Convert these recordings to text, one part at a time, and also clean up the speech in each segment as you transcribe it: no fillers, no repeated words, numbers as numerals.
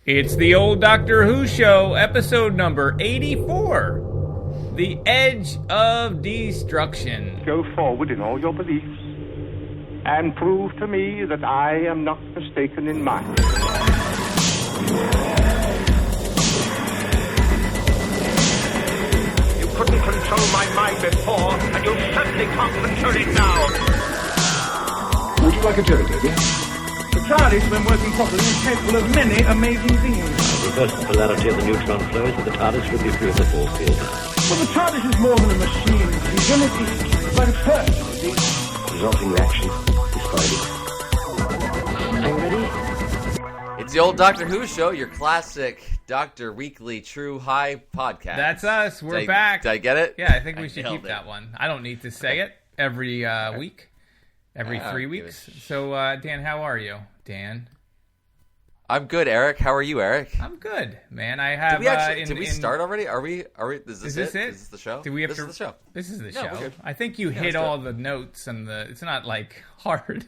It's the old Doctor Who show, episode number 84. The Edge of Destruction. Go forward in all your beliefs and prove to me that I am not mistaken in mine. You couldn't control my mind before, and you certainly can't control it now. Would you like a jelly, dear? The TARDIS, when working properly, is capable of many amazing things. Reverse the polarity of the neutron flows, but the TARDIS will be free of the force field. Well, the TARDIS is more than a machine. It's unity, but a person, you see. The resulting reaction is Spidey. Are you ready? It's the old Doctor Who show, your classic Doctor Weekly True High podcast. That's us. We're back. Did I get it? Yeah, I think we should nailed keep it. that one. I don't need to say it every week, every 3 weeks. So, Dan, how are you? Dan? I'm good, Eric. How are you, Eric? I'm good, man. I have. Did we start already? Are we? Is this this it? it? Is this the show? Do we have this to? is the show. This is the No, we're show. good. I think you hit let's do all it. the notes and the. It's not like hard.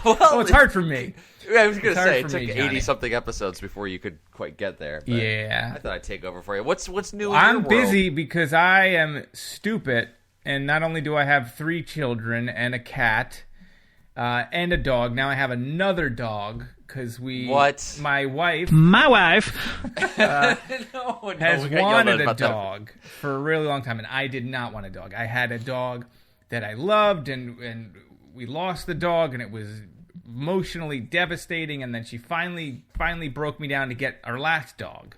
Well, It's hard for me. I was going It's to hard say, it for took me, Johnny. 80-something episodes before you could quite get there. But Yeah. I thought I'd take over for you. What's new in I'm your world? busy because I am stupid, and not only do I have 3 children and a cat and a dog, now I have another dog because What? My wife No, has we got yelled wanted at a about that. dog for a really long time, and I did not want a dog. I had a dog that I loved, and we lost the dog, and it was emotionally devastating. And then she finally broke me down to get our last dog.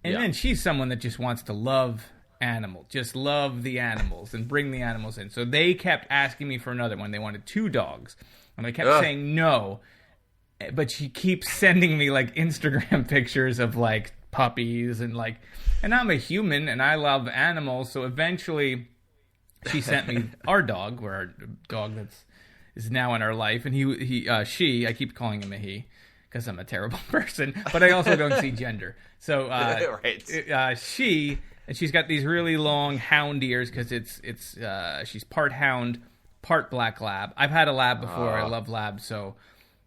And Yeah. then she's someone that just wants to love animals, just love the animals and bring the animals in. So they kept asking me for another one. They wanted 2 dogs, and I kept saying no. But she keeps sending me like Instagram pictures of like puppies and I'm a human and I love animals. So eventually she sent me our dog, or our dog is now in our life. And she, I keep calling him a he because I'm a terrible person, but I also don't see gender. So, Right. she's got these really long hound ears because she's part hound, part black lab. I've had a lab before. I love labs. So,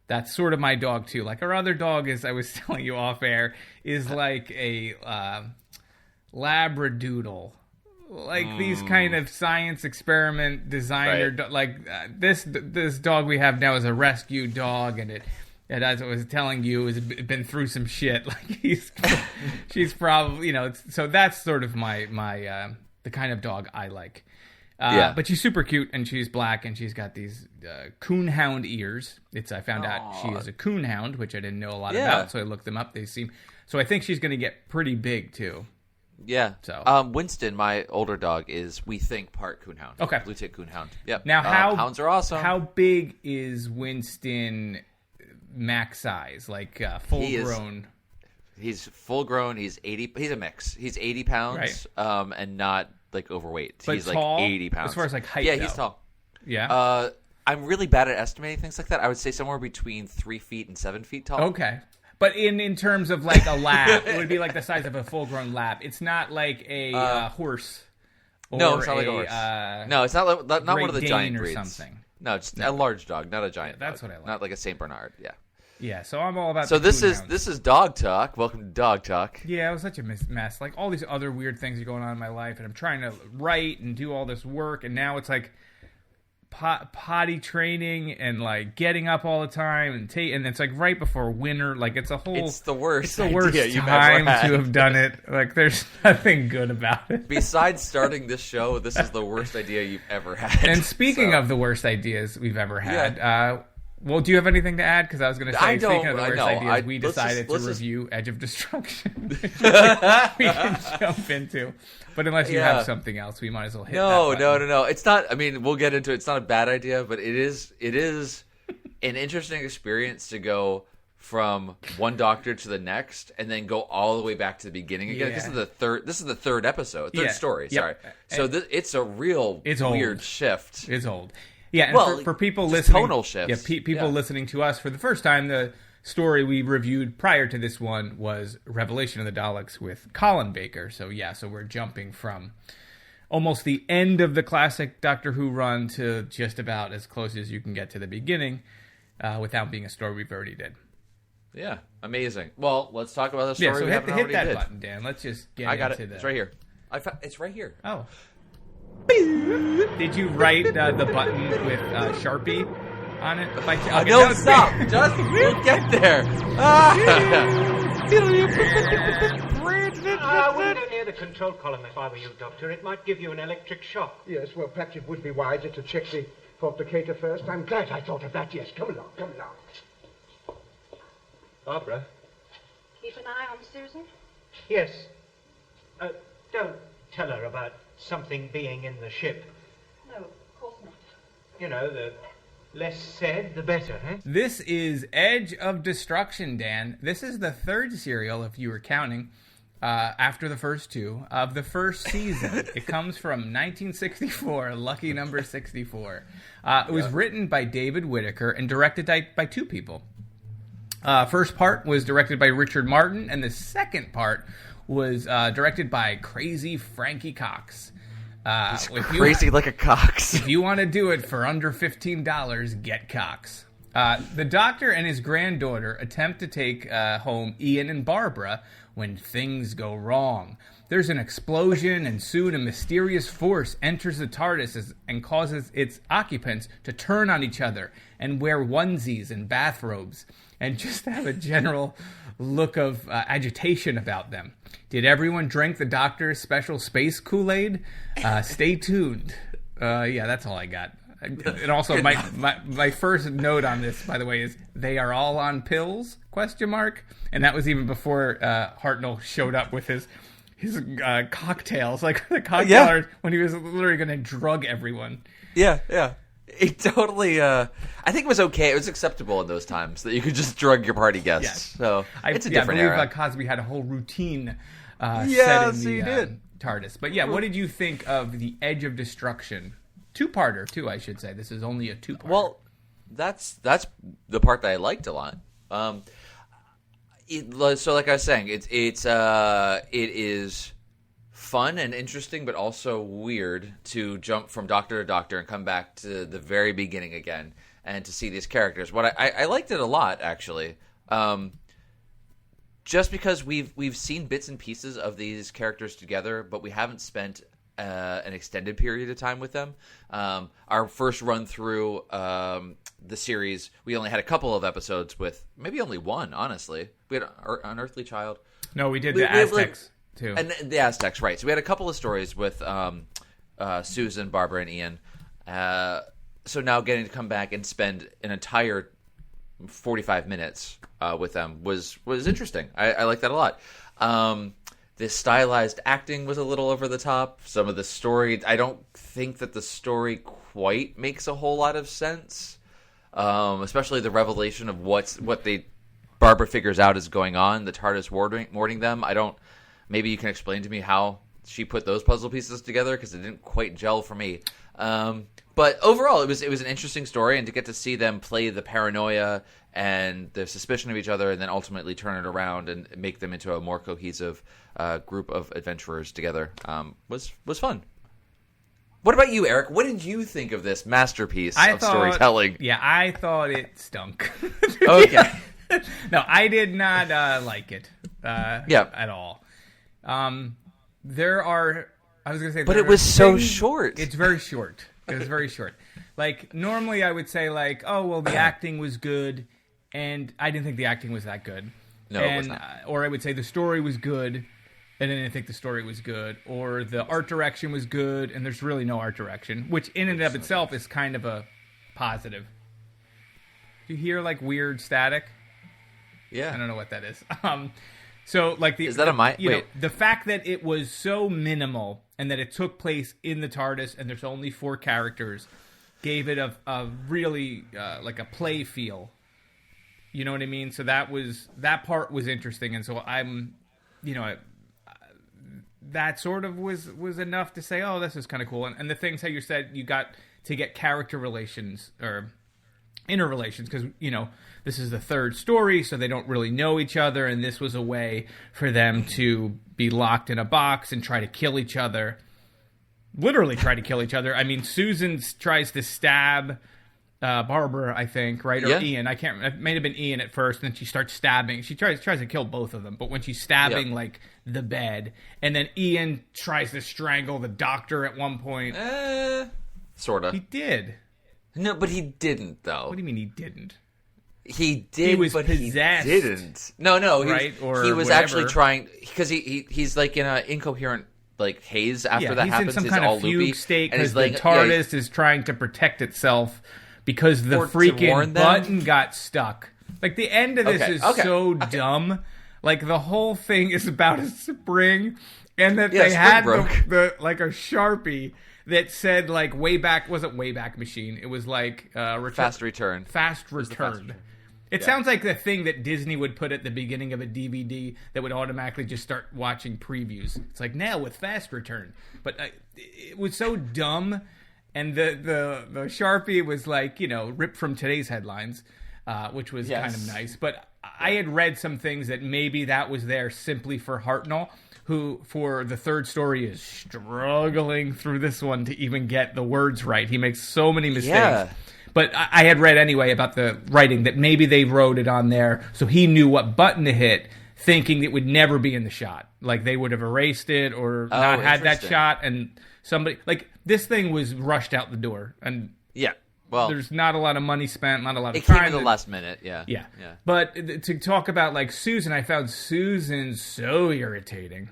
that's sort of my dog, too. Like, our other dog is, I was telling you off air, is like a Labradoodle. Like these kind of science experiment designer, this dog we have now is a rescue dog, and as I was telling you, has been through some shit. Like she's probably, so that's sort of my the kind of dog I like. But she's super cute, and she's black, and she's got these coonhound ears. I found out she is a coonhound, which I didn't know a lot about, so I looked them up. So I think she's going to get pretty big too. Yeah. So. Winston, my older dog, is, we think, part coonhound. Okay. Lieutenant coonhound. Yep. Now, hounds are awesome. How big is Winston max size? Like full grown? He's full grown. He's 80. He's a mix. He's 80 pounds, and not like overweight. But he's tall? like 80 pounds. As far as like height, yeah, he's though. tall. Yeah. I'm really bad at estimating things like that. I would say somewhere between 3 feet and 7 feet tall. Okay. But in terms of like a lab, it would be like the size of a full grown lab. It's not like a horse. Or No, it's not like a horse. No, it's not not one of the Great giant Dane or breeds. something. No, just a large dog, not a giant. That's dog. what I like. Not like a Saint Bernard. Yeah. Yeah, so I'm all about. So the this coonhounds. is Dog Talk. Welcome to Dog Talk. Yeah, it was such a mess. Like, all these other weird things are going on in my life, and I'm trying to write and do all this work, and now it's like potty training and like getting up all the time and it's like right before winter. Like, it's a whole. It's the worst. It's the worst idea you've time ever had. to have done it. Like, there's nothing good about it. Besides starting this show, this is the worst idea you've ever had. And speaking of the worst ideas we've ever had, well, do you have anything to add? Because I was going to say, I don't- speaking of the I worst know. ideas, we Let's decided just- to let's just- review Edge of Destruction. We can jump into. But unless you have something else, we might as well hit that button. No. It's not. I mean, we'll get into it. It's not a bad idea, but it is an interesting experience to go from one doctor to the next, and then go all the way back to the beginning again. Yeah. This is the third episode, third story. Yep. Sorry. So it's a real weird old. shift. It's old. Yeah, and Well, for people just listening, tonal shifts. People listening to us for the first time, the story we reviewed prior to this one was Revelation of the Daleks with Colin Baker. So we're jumping from almost the end of the classic Doctor Who run to just about as close as you can get to the beginning, without being a story we've already did. Yeah, amazing. Well, let's talk about the story. Yeah, so we hit haven't already that did. button, Dan. Let's just get I got into it. the... It's right here. It's right here. Oh. Did you write the button with Sharpie on it? Okay, No, stop. Just we'll get there. I wouldn't go near the control column if I were you, Doctor. It might give you an electric shock. Yes, well, perhaps it would be wiser to check the porticator first. I'm glad I thought of that. Yes, come along, come along. Barbara? Keep an eye on Susan? Yes. Don't tell her about something being in the ship. No, of course not. You know, the less said, the better, eh? This is Edge of Destruction, Dan. This is the third serial, if you were counting, after the first two, of the first season. It comes from 1964, lucky number 64. It was written by David Whitaker and directed by two people. First part was directed by Richard Martin, and the second part was directed by crazy Frankie Cox. He's crazy like a Cox. If you want to do it for under $15, get Cox. The Doctor and his granddaughter attempt to take home Ian and Barbara when things go wrong. There's an explosion, and soon a mysterious force enters the TARDIS and causes its occupants to turn on each other and wear onesies and bathrobes and just have a general look of agitation about them. Did everyone drink the Doctor's special space Kool-Aid? Stay tuned. Yeah, that's all I got. And also, my first note on this, by the way, is they are all on pills? ? And that was even before Hartnell showed up with his cocktails, like the cocktail when he was literally going to drug everyone. Yeah. It totally. I think it was okay. It was acceptable in those times that you could just drug your party guests. Yeah. So it's a different era. I believe Cosby had a whole routine set in the TARDIS. But yeah, what did you think of the Edge of Destruction? Two-parter, too, I should say. This is only a two-parter. Well, that's the part that I liked a lot. So, like I was saying, it is fun and interesting, but also weird to jump from Doctor to Doctor and come back to the very beginning again and to see these characters. What I liked it a lot, actually. Just because we've seen bits and pieces of these characters together, but we haven't spent an extended period of time with them. Our first run through the series, we only had a couple of episodes with, maybe only one, honestly. We had Unearthly Child. No, we did the Aztecs, too. And the Aztecs, right. So we had a couple of stories with Susan, Barbara, and Ian. So now getting to come back and spend an entire 45 minutes with them was interesting. I like that a lot. The stylized acting was a little over the top. Some of the story, I don't think that the story quite makes a whole lot of sense. Especially the revelation of what Barbara figures out is going on. The TARDIS warning them. Maybe you can explain to me how she put those puzzle pieces together, because it didn't quite gel for me. But overall, it was an interesting story, and to get to see them play the paranoia and the suspicion of each other, and then ultimately turn it around and make them into a more cohesive group of adventurers together was fun. What about you, Eric? What did you think of this masterpiece of storytelling? Yeah, I thought it stunk. Okay. No, I did not like it at all. There are... I was going to say... But it was so short. It's very short. It was very short. Like, normally I would say, like, oh, well, the acting was good, and I didn't think the acting was that good. No, it was not. Or I would say the story was good, and I didn't think the story was good. Or the art direction was good, and there's really no art direction, which in and of itself is kind of a positive. Do you hear, like, weird static? Yeah. I don't know what that is. So, like, is that a mic? You know, the fact that it was so minimal and that it took place in the TARDIS and there's only 4 characters gave it a really like a play feel. You know what I mean? So that part was interesting, and so that sort of was enough to say, oh, this is kind of cool. And the things how you said you got to get character relations or interrelations, because this is the third story, so they don't really know each other, and this was a way for them to be locked in a box and try to kill each other. Literally try to kill each other. I mean, Susan tries to stab Barbara, I think, right? Or Ian. I can't remember. It may have been Ian at first, and then she starts stabbing. She tries to kill both of them, but when she's stabbing, like, the bed, and then Ian tries to strangle the doctor at one point. Sort of. He did. No, but he didn't, though. What do you mean he didn't? He did, He was but possessed. he didn't. No, right? Or he was whatever. actually trying, because he's like in an incoherent like haze after that he's happens. In some he's kind all of fugue loopy, state and because he's the like, TARDIS is trying to protect itself because the freaking button got stuck. Like, the end of this is so dumb. Like, the whole thing is about a spring, and that they had the like a Sharpie that said, like, wasn't Wayback Machine. It was like Fast Return. Fast Return. It sounds like the thing that Disney would put at the beginning of a DVD that would automatically just start watching previews. It's like, now with Fast Return. But it was so dumb, and the Sharpie was like, ripped from today's headlines, which was kind of nice. But I had read some things that maybe that was there simply for Hartnell, who, for the third story, is struggling through this one to even get the words right. He makes so many mistakes. Yeah. But I had read anyway about the writing that maybe they wrote it on there so he knew what button to hit, thinking it would never be in the shot. Like, they would have erased it or not had that shot, and somebody... Like, this thing was rushed out the door. And there's not a lot of money spent, not a lot of time. It came in the last minute, yeah. But to talk about, like, Susan, I found Susan so irritating.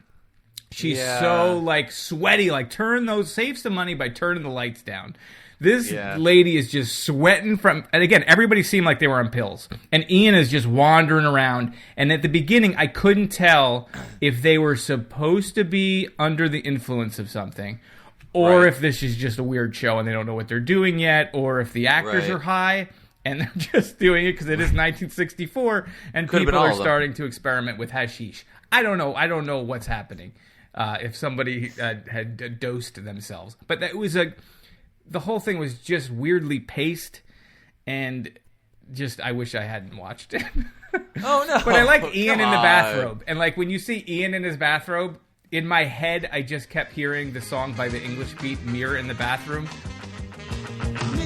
She's so, like, sweaty. Like, save some money by turning the lights down. This lady is just sweating from... And again, everybody seemed like they were on pills. And Ian is just wandering around. And at the beginning, I couldn't tell if they were supposed to be under the influence of something, or if this is just a weird show and they don't know what they're doing yet, or if the actors are high and they're just doing it because it is 1964 and people are starting to experiment with hashish. I don't know. I don't know what's happening if somebody had dosed themselves. But that was the whole thing was just weirdly paced, and just I wish I hadn't watched it. Oh no! But I like Ian in the bathrobe, and like when you see Ian in his bathrobe, in my head I just kept hearing the song by the English Beat, "Mirror in the Bathroom."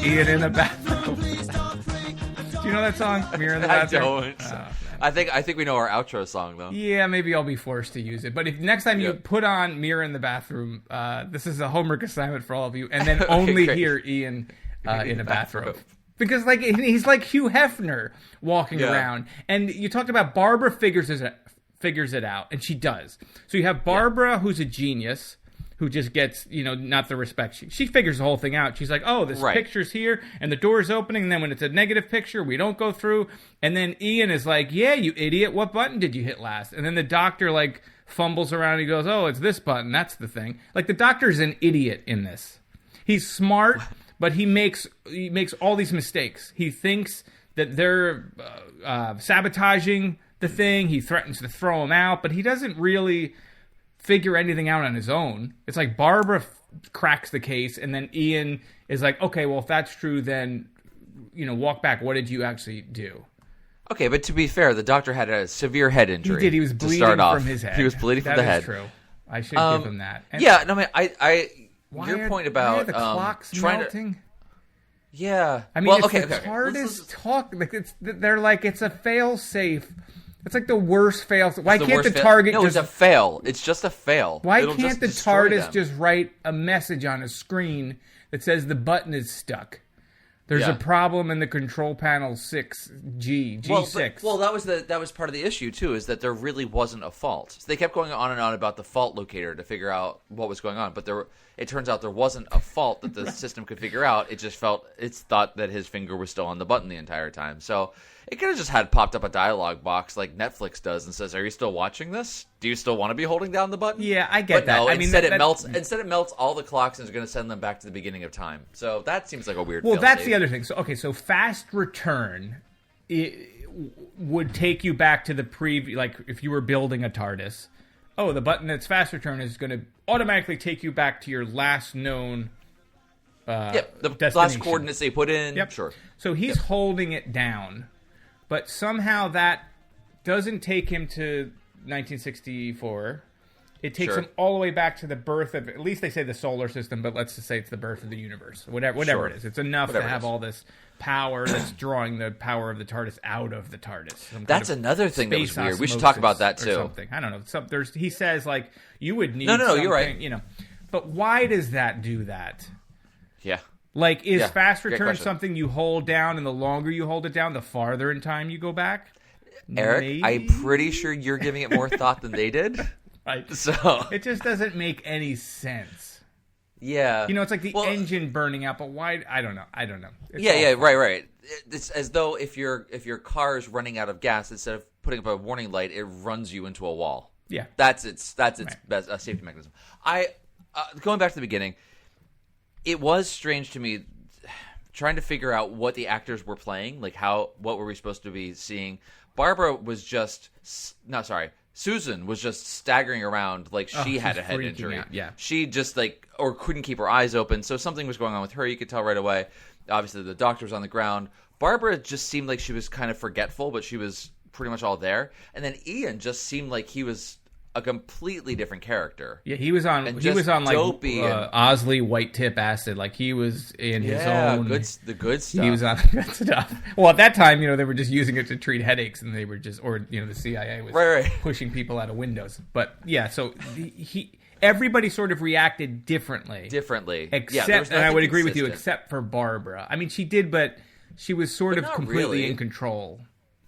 Ian in the bathrobe. Do you know that song, "Mirror in the Bathroom"? I don't. I think we know our outro song though. Yeah, maybe I'll be forced to use it. But if next time you put on "Mirror in the Bathroom," this is a homework assignment for all of you, and then only hear Ian in a bathrobe. Because like he's like Hugh Hefner walking around, and you talked about Barbara figures it out, and she does. So you have Barbara, who's a genius, who just gets, not the respect. She figures the whole thing out. She's like, oh, this picture's here, and the door's opening, and then when it's a negative picture, we don't go through. And then Ian is like, yeah, you idiot, what button did you hit last? And then the doctor, like, fumbles around, and he goes, oh, it's this button, that's the thing. Like, the doctor's an idiot in this. He's smart, but he makes all these mistakes. He thinks that they're sabotaging the thing. He threatens to throw him out, but he doesn't really figure anything out on his own. It's like Barbara cracks the case, and then Ian is like, okay, well, if that's true, then, walk back. What did you actually do? Okay, but to be fair, the doctor had a severe head injury. He did. He was bleeding from his head. He was bleeding from the head. That is true. I should give him that. And your point about the clocks melting. Yeah. I mean, the TARDIS talk. Like they're like, it's a fail-safe. It's like the worst fail. Why can't the target No, it's a fail. It's just a fail. Why can't the TARDIS just write a message on a screen that says the button is stuck? There's a problem in the control panel 6G6. Well, that was part of the issue too, is that there really wasn't a fault. So they kept going on and on about the fault locator to figure out what was going on, but it turns out there wasn't a fault that the system could figure out. It just thought that his finger was still on the button the entire time. So it could have just had popped up a dialogue box like Netflix does and says, "Are you still watching this? Do you still want to be holding down the button?" Yeah, I get that. No, instead it melts all the clocks and is going to send them back to the beginning of time. So that seems like a weird. Well, that's the other thing. So Fast Return would take you back to the preview. Like if you were building a TARDIS, the button that's Fast Return is going to automatically take you back to your last known. The last coordinates they put in. Yep. Sure. So he's holding it down. But somehow that doesn't take him to 1964. It takes Sure. them all the way back to the birth of, at least they say the solar system, but let's just say it's the birth of the universe. Whatever Sure. it is. It's enough Whatever to it have is. all this power that's drawing the power of the TARDIS out of the TARDIS. Some kind That's of another thing that was space weird. We should talk about that, osmosis or too. Something. I don't know. He says, like, you would need No, something, you're right. you know. But why does that do that? Yeah. Like, is Yeah, fast great return question. something you hold down, and the longer you hold it down, the farther in time you go back? Eric, Maybe? I'm pretty sure you're giving it more thought than they did. Right. So It just doesn't make any sense. yeah, You know, it's like the Well, engine burning out, but why? I don't know. It's Yeah, all fun. right. It's as though if your car is running out of gas, instead of putting up a warning light, it runs you into a wall. Yeah. That's its Right. best safety mechanism. Going back to the beginning, it was strange to me trying to figure out what the actors were playing, like what were we supposed to be seeing. Barbara was Susan was just staggering around like she had she's a head freaking injury. out, yeah. She just or couldn't keep her eyes open, so something was going on with her. You could tell right away. Obviously, the doctor was on the ground. Barbara just seemed like she was kind of forgetful, but she was pretty much all there. And then Ian just seemed like he was a completely different character. Yeah, he was on. And He was just on like dopey and- Osley white tip acid. Like he was in his own. the good stuff. He was on the good stuff. Well, at that time, they were just using it to treat headaches, and they were just, the CIA was Right. pushing people out of windows. But yeah, so everybody sort of reacted differently. differently. Except, there was and I nothing would agree with you, consistent. except for Barbara. I mean, she did, but she was sort But of not completely really. in control.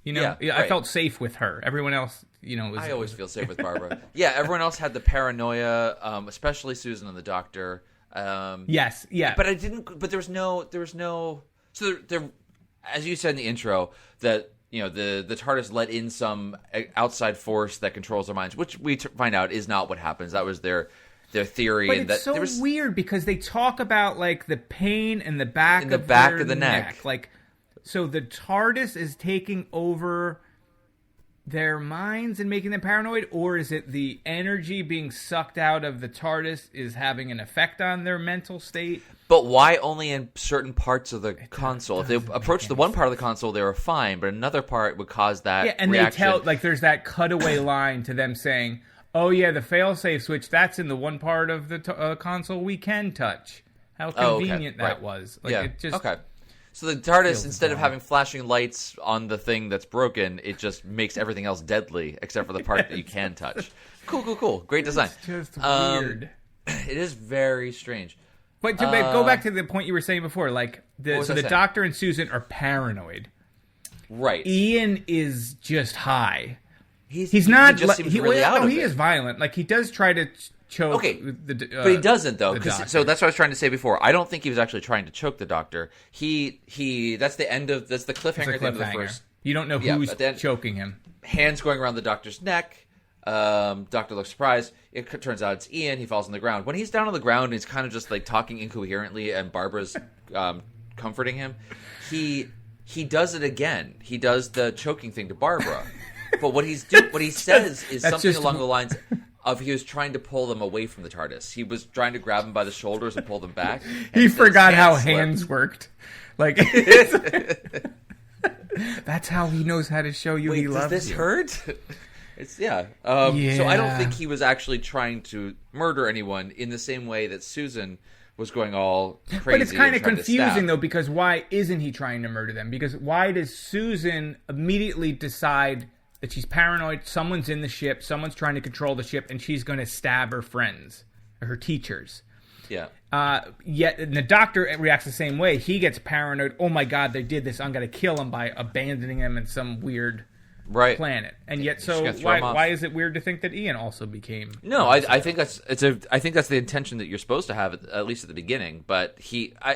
Yeah, I right. felt safe with her. Everyone else, was. I always feel safe with Barbara. Yeah, everyone else had the paranoia, especially Susan and the doctor. Yes, yeah. But I didn't. But there was no. So there, as you said in the intro, that the TARDIS let in some outside force that controls their minds, which we find out is not what happens. That was their theory. But and it's that so there was, weird because they talk about like the pain in the back In the of back their of the neck. Like, so the TARDIS is taking over their minds and making them paranoid, or is it the energy being sucked out of the TARDIS is having an effect on their mental state? But why only in certain parts of the console? If they approached the one part of the console, they were fine, but another part would cause that Yeah, and reaction. they tell, like, there's that cutaway line to them saying, "Oh yeah, the failsafe switch, that's in the one part of the console we can touch." How convenient that right. was. Like, yeah. it just, Okay. So the TARDIS, feels instead of dumb. having flashing lights on the thing that's broken, it just makes everything else deadly, except for the part that you can touch. Cool. Great design. It's just weird. It is very strange. But to go back to the point you were saying before, like What was so I the saying? doctor and Susan are paranoid. Right. Ian is just high. He's not. He just seems really out of he it. is violent. Like he does try to choke. Okay, the, but he doesn't though. the 'Cause- doctor. so that's what I was trying to say before. I don't think he was actually trying to choke the doctor. He. That's the end of. That's the cliffhanger. It's a at the end of the cliffhanger. first. You don't know Yeah, who's at the end- choking him. Hands going around the doctor's neck. Doctor looks surprised. It turns out it's Ian. He falls on the ground. When he's down on the ground, and he's kind of just like talking incoherently, and Barbara's comforting him. He does it again. He does the choking thing to Barbara. But what he says is that's something just- along the lines of he was trying to pull them away from the TARDIS. He was trying to grab them by the shoulders and pull them back. He and his forgot how slipped. hands worked. Like that's how he knows how to show you Wait, he does loves this you. hurt? It's yeah. So I don't Yeah. think he was actually trying to murder anyone in the same way that Susan was going all crazy. But it's kind and of trying to confusing stab. though, because why isn't he trying to murder them? Because why does Susan immediately decide that she's paranoid? Someone's in the ship, someone's trying to control the ship, and she's going to stab her friends, or her teachers. Yeah. Yet the doctor reacts the same way. He gets paranoid. Oh my God, they did this. I'm going to kill him by abandoning him in some weird Right. planet. And yet, Just so gonna throw him off. why is it weird to think that Ian also became? No, I think that's I think that's the intention that you're supposed to have at least at the beginning. But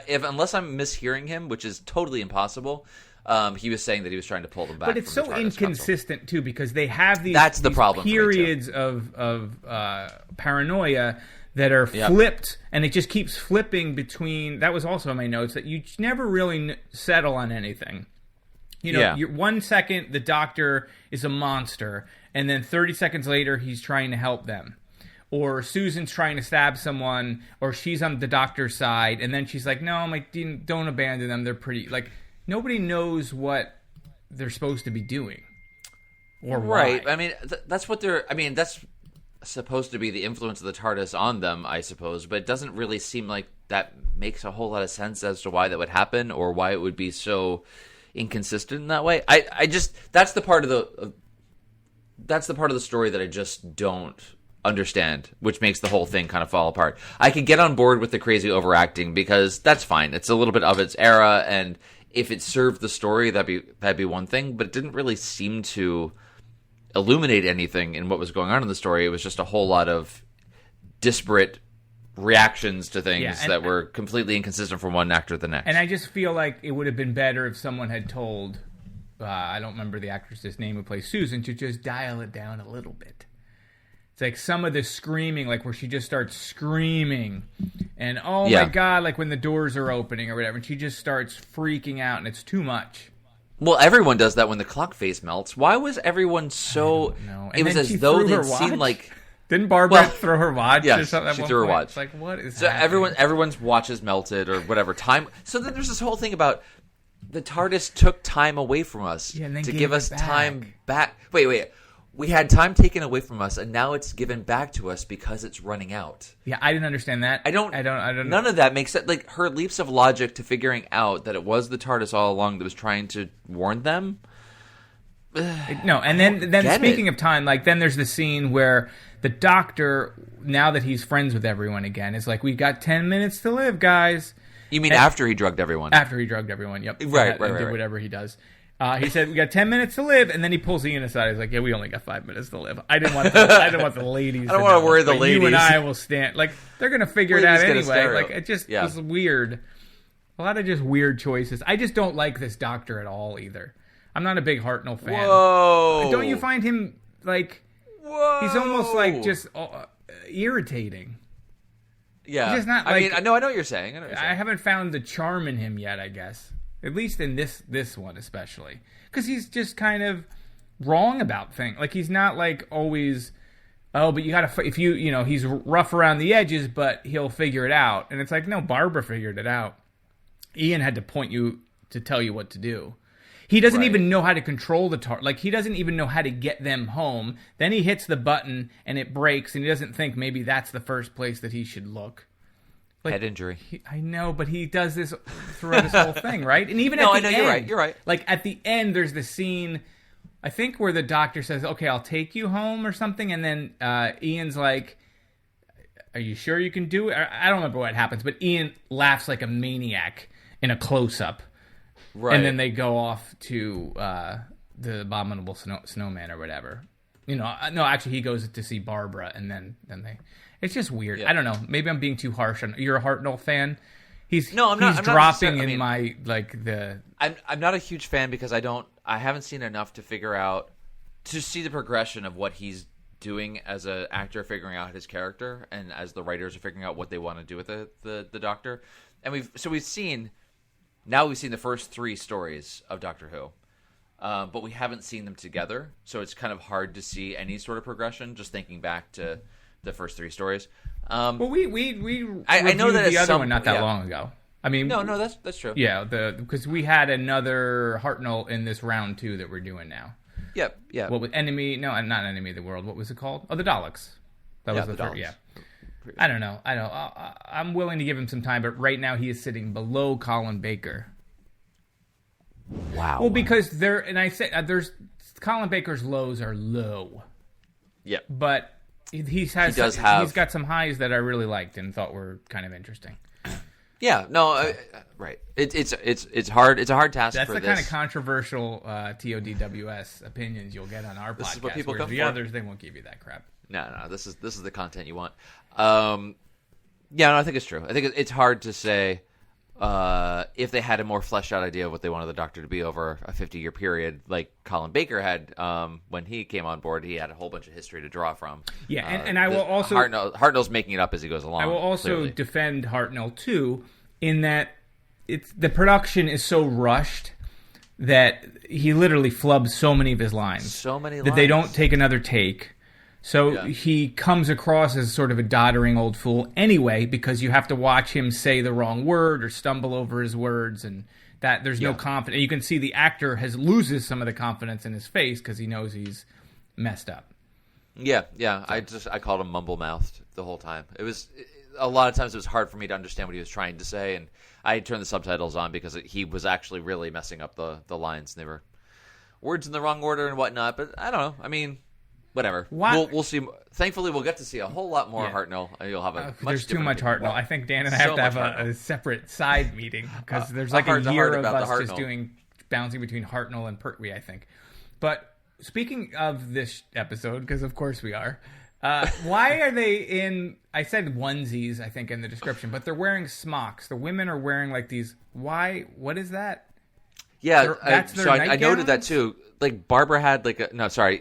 unless I'm mishearing him, which is totally impossible, he was saying that he was trying to pull them back. But it's from so the TARDIS inconsistent too, because they have these, That's the these problem for me, too. periods of paranoia that are Yep. flipped, and it just keeps flipping between. That was also in my notes, that you never really settle on anything. Yeah. You're 1 second the doctor is a monster, and then 30 seconds later he's trying to help them. Or Susan's trying to stab someone, or she's on the doctor's side, and then she's like, "No, I'm like, don't abandon them. They're pretty." Like, nobody knows what they're supposed to be doing, or Right. why. I mean, that's what they're. I mean, that's. supposed to be the influence of the TARDIS on them, I suppose, but it doesn't really seem like that makes a whole lot of sense as to why that would happen or why it would be so inconsistent in that way. I just that's the part of the story that I just don't understand, which makes the whole thing kind of fall apart. I could get on board with the crazy overacting because that's fine. It's a little bit of its era, and if it served the story, that'd be one thing, but it didn't really seem to illuminate anything in what was going on in the story. It was just a whole lot of disparate reactions to things that were completely inconsistent from one actor to the next. And I just feel like it would have been better if someone had told, I don't remember the actress's name who plays Susan, to just dial it down a little bit. It's like some of the screaming, like where she just starts screaming and, oh my God, like when the doors are opening or whatever, and she just starts freaking out and it's too much. Well, everyone does that when the clock face melts. Why was everyone so... It was as though they'd seen like... Didn't Barbara throw her watch or something? She threw her watch. It's like, what is so happening? everyone's watches melted or whatever. Time. So then there's this whole thing about the TARDIS took time away from us to give us time back. Wait. We had time taken away from us, and now it's given back to us because it's running out. Yeah, I didn't understand that. I don't. None of that makes sense. Like her leaps of logic to figuring out that it was the TARDIS all along that was trying to warn them. No, and then speaking of time, like then there's the scene where the Doctor, now that he's friends with everyone again, is like, "We've got 10 minutes to live, guys." You mean after he drugged everyone? After he drugged everyone, yep. Right. Did whatever he does. He said, "We got 10 minutes to live," and then he pulls Ian aside. He's like, "Yeah, we only got 5 minutes to live." I didn't want the ladies. I don't want to worry the ladies. You and I will stand. Like they're gonna figure it out anyway. Like it just was weird. A lot of just weird choices. I just don't like this Doctor at all either. I'm not a big Hartnell fan. Whoa! Don't you find him like? Whoa! He's almost like just irritating. Yeah, he's just not. Like, I mean, I know what you're saying. I haven't found the charm in him yet, I guess. At least in this one, especially. Because he's just kind of wrong about things. Like, he's not, like, always, oh, but you gotta, if you know, he's rough around the edges, but he'll figure it out. And it's like, no, Barbara figured it out. Ian had to point you, to tell you what to do. He doesn't even know how to control the TARDIS. Like, he doesn't even know how to get them home. Then he hits the button, and it breaks, and he doesn't think maybe that's the first place that he should look. Like, head injury. I know, but he does this throughout this whole thing, right? And even at the end, you're right. Like at the end, there's the scene, I think, where the Doctor says, "Okay, I'll take you home" or something, and then Ian's like, "Are you sure you can do it?" I don't remember what happens, but Ian laughs like a maniac in a close-up, right? And then they go off to the Abominable Snowman or whatever. You know, no, actually, he goes to see Barbara, and then they. It's just weird. Yeah. I don't know. Maybe I'm being too harsh on. You're a Hartnell fan. He's dropping in my like the. I'm not a huge fan because I haven't seen enough to figure out to see the progression of what he's doing as an actor, figuring out his character, and as the writers are figuring out what they want to do with the Doctor. And we've seen the first 3 stories of Doctor Who. But we haven't seen them together, so it's kind of hard to see any sort of progression. Just thinking back to the first 3 stories. Well, I know that the other one not that long ago. I mean, no, that's true. Yeah, because we had another Hartnell in this round 2 that we're doing now. Yep, yeah. What was Enemy? No, not Enemy of the World. What was it called? Oh, the Daleks. That was the third. Yeah. I don't know. I'm willing to give him some time, but right now he is sitting below Colin Baker. Wow. Well, because there's Colin Baker's lows are low. Yeah. But he's got some highs that I really liked and thought were kind of interesting. Yeah. No. Right. It's hard. It's a hard task. That's for the this. kind of controversial TODWS opinions you'll get on our podcast. This is what people come the for. Others, they won't give you that crap. No. This is the content you want. Yeah. No, I think it's true. I think it's hard to say. If they had a more fleshed out idea of what they wanted the Doctor to be over a 50-year period, like Colin Baker had when he came on board, he had a whole bunch of history to draw from. Yeah, and I will also Hartnell's making it up as he goes along. I will also defend Hartnell too, in that the production is so rushed that he literally flubs so many of his lines, that they don't take another take. So he comes across as sort of a doddering old fool anyway, because you have to watch him say the wrong word or stumble over his words, and that there's no confidence. You can see the actor loses some of the confidence in his face because he knows he's messed up. Yeah. I called him mumble mouthed the whole time. It was a lot of times it was hard for me to understand what he was trying to say, and I turned the subtitles on because he was actually really messing up the lines, and they were words in the wrong order and whatnot. But I don't know. I mean, whatever. We'll see. Thankfully, we'll get to see a whole lot more Hartnell. You'll have a much there's too much different- Hartnell. I think Dan and I have to have a separate side meeting because there's like a heart to year heart of about the us just Hartnell. bouncing between Hartnell and Pertwee, I think. But speaking of this episode, because of course we are, why are they in, I said onesies, I think, in the description, but they're wearing smocks. The women are wearing like these, what is that? Yeah, That's their I noted that nightgowns? too. Like Barbara had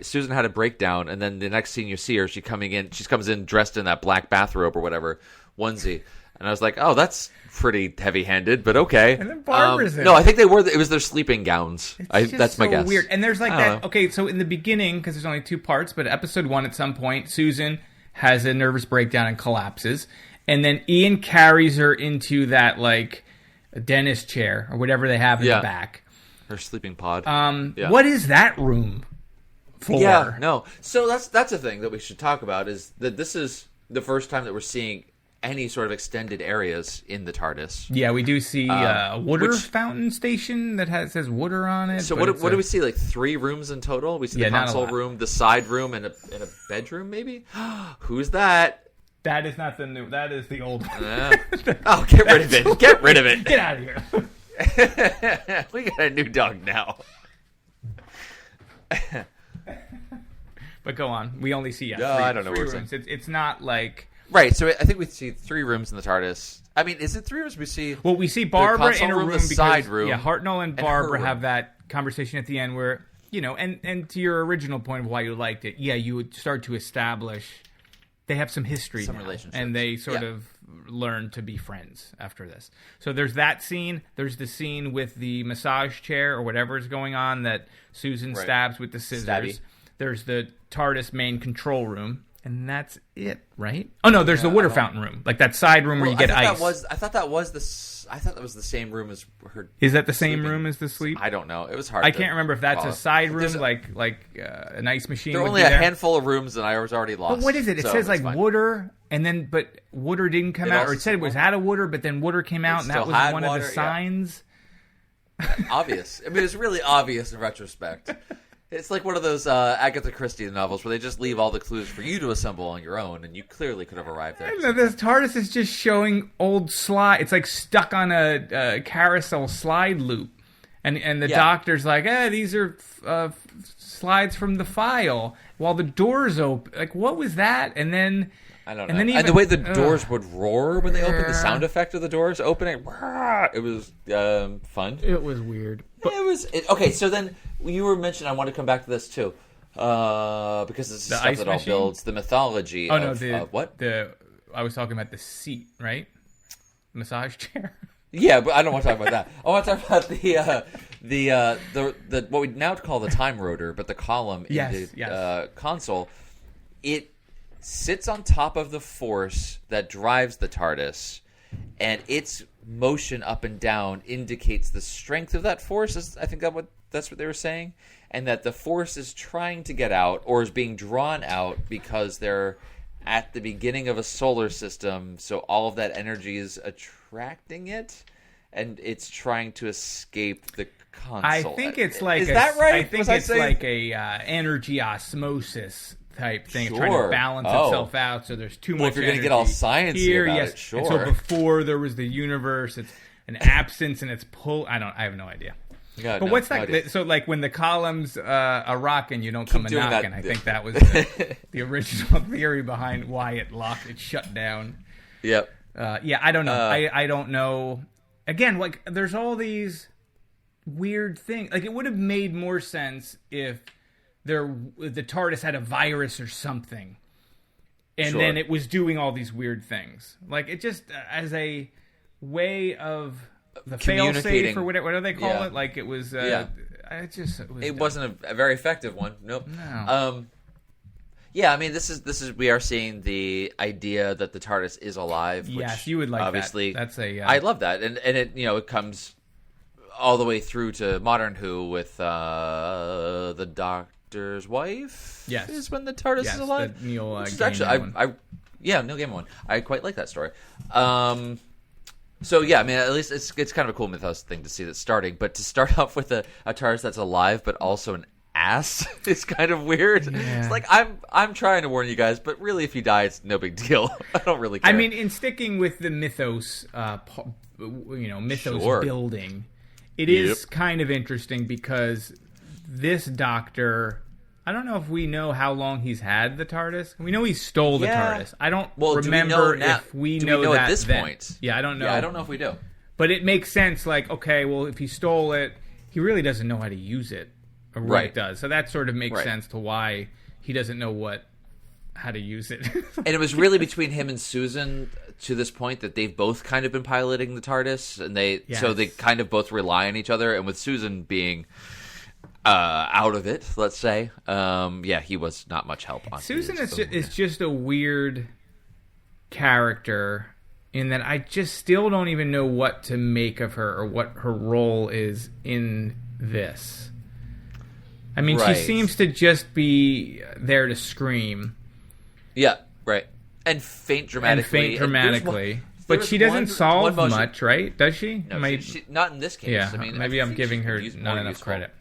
Susan had a breakdown, and then the next scene you see her, she comes in dressed in that black bathrobe or whatever onesie, and I was like, oh, that's pretty heavy-handed, but okay. And then Barbara's in. No, I think it was their sleeping gowns. That's my guess. Weird. And there's like I that. don't know. Okay, so in the beginning, because there's only 2 parts, but episode 1 at some point, Susan has a nervous breakdown and collapses, and then Ian carries her into that like dentist chair or whatever they have in the back. Her sleeping pod. What is that room for? Yeah, no. So that's a thing that we should talk about, is that this is the first time that we're seeing any sort of extended areas in the TARDIS. Yeah, we do see a water fountain station that says water on it. So what do we see? Like 3 rooms in total? We see the not a console lot. room, the side room, and a bedroom, maybe? Who's that? That is not the new. That is the old one. Oh, get rid of it. Get rid of it. Get out of here. We got a new dog now. But go on. We only see I don't know what 3 we're rooms. It's not like. Right, so I think we see 3 rooms in the TARDIS. I mean, is it 3 rooms we see? Well, we see Barbara console in a room, room the because side room, Hartnell and and her Barbara room. have that conversation at the end where, and to your original point of why you liked it, you would start to establish they have some history, Some now, relationships. and they sort Yeah. of learn to be friends after this. So there's that scene. There's the scene with the massage chair or whatever is going on that Susan Right. stabs with the scissors. Stabby. There's the TARDIS main control room. And that's it, right? Oh no, there's the water fountain room, like that side room where you get ice. I thought that was the same room as her. Is that the same sleeping. room as the sleep? I don't know. It was hard. I to can't remember if that's follow. a side room, There's like an ice machine. There are would only be a there. handful of rooms, and I was already lost. But what is it? It so says it's like fine. water, and then but water didn't come out, or also it said it was said out of water, but then water came out, and that still was had one water, of yeah. the signs. Obvious. I mean, it's really obvious in retrospect. It's like one of those Agatha Christie novels where they just leave all the clues for you to assemble on your own, and you clearly could have arrived there. I don't know, this TARDIS is just showing old slide. It's like stuck on a carousel slide loop, and the doctor's like, these are slides from the file, while the doors open. Like, what was that? And then I don't know. And then And the way the doors would roar when they opened, the sound effect of the doors opening, it was fun. It was weird. Okay, so then you were mentioning, I want to come back to this too, because this is The stuff ice that all machine? builds the mythology Oh no, of what? I was talking about the seat, right? Massage chair. Yeah, but I don't want to talk about that. I want to talk about the what we now call the time rotor, but the column in the console. It sits on top of the force that drives the TARDIS, and its motion up and down indicates the strength of that force. I think that's what they were saying, and that the force is trying to get out or is being drawn out because they're at the beginning of a solar system, so all of that energy is attracting it, and it's trying to escape the console. I think it's like is that right? I think Was it's saying- like a energy osmosis type thing. It's trying Sure. to balance Oh. itself out, so there's too Well, much. if you're gonna energy get all sciencey here, about yes. it, sure. And so before there was the universe, it's an absence and it's pull. I have no idea. Yeah, But no, what's no that? idea. So like when the columns are rocking, you don't come a doing that. knocking. I think that was the original theory behind why it locked. It shut down. Yep. I don't know. I don't know. Again, like there's all these weird things. Like it would have made more sense if the TARDIS had a virus or something, and Sure. then it was doing all these weird things. Like it just as a way of the fail-safe Communicating. or whatever they call Yeah. it. Like it was. Yeah. It wasn't a very effective one. Nope. No. Yeah, I mean, this is we are seeing the idea that the TARDIS is alive. Which Yes, you would like that. obviously, That's a. I love that, and it it comes all the way through to Modern Who with the Doctor's wife. Yes. Is when the TARDIS is alive. The Neil which is Gaiman actually one. Neil Gaiman one. I quite like that story. So yeah, I mean, at least it's kind of a cool mythos thing to see that's starting. But to start off with a TARDIS that's alive, but also an ass, is kind of weird. Yeah. It's like I'm trying to warn you guys, but really, if you die, it's no big deal. I don't really care. I mean, in sticking with the mythos, mythos Sure. building, it is kind of interesting because this Doctor, I don't know if we know how long he's had the TARDIS. We know he stole the TARDIS. I don't remember if we know that at this then. point. Yeah, I don't know. Yeah, I don't know if we do. But it makes sense. Like, okay, well, if he stole it, he really doesn't know how to use it. Or what Right. it does. So that sort of makes Right. sense to why he doesn't know how to use it. And it was really between him and Susan to this point that they've both kind of been piloting the TARDIS, and so they kind of both rely on each other. And with Susan being out of it, let's say, he was not much help on Susan is just a weird character in that I just still don't even know what to make of her or what her role is in this. I mean, Right. she seems to just be there to scream. Yeah, right. And faint dramatically. But she doesn't solve much, right? Does she? No, not in this case. Yeah, I mean, maybe I'm think giving she her could use not more enough useful. credit.